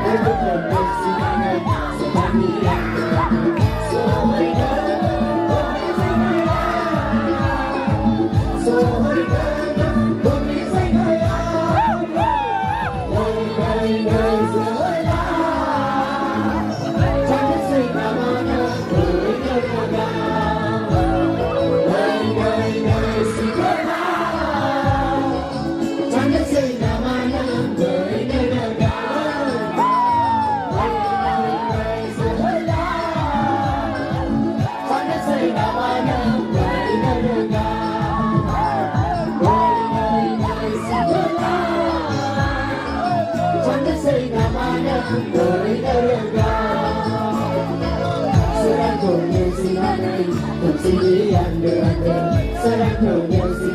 Hãy subscribe cho kênh Ghiền Mì Gõ để không bỏ lỡ những video hấp dẫn.